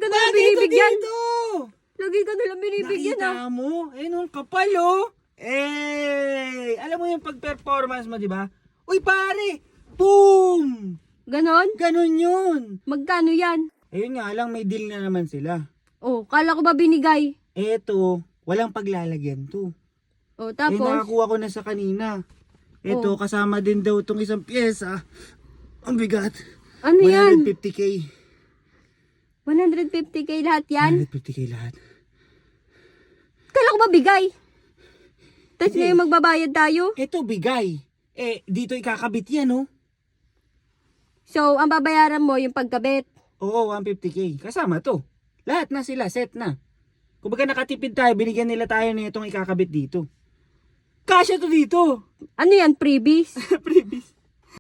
ka nalang Bakit binibigyan. dito? Lagi ka nalang binibigyan Nakita mo? Eh, nung kapal, oh. Eh, alam mo yung pag-performance mo, di ba? Uy, pare! Boom! Ganon? Ganon yun. Magkano yan? Ayun nga lang, may deal na naman sila. Oh, kala ko ba binigay? Eto, walang paglalagyan to. Oh, Eh, tapos? nakakuha ko na sa kanina. Eto, kasama din daw tong isang pyesa. Ang bigat. Ano yan? 150k. 150k lahat yan? 150k lahat. Kala ko ba bigay? Tapos Hindi. ngayon magbabayad tayo? Eto, bigay. Eh, dito ikakabit yan, oh. So, ang babayaran mo yung pagkabit. Oo, 150k. Kasama to. Lahat na sila, set na. Kumbaga nakatipid tayo, binigyan nila tayo na itong ikakabit dito. Kasya to dito. Ano yan, freebies? Previous.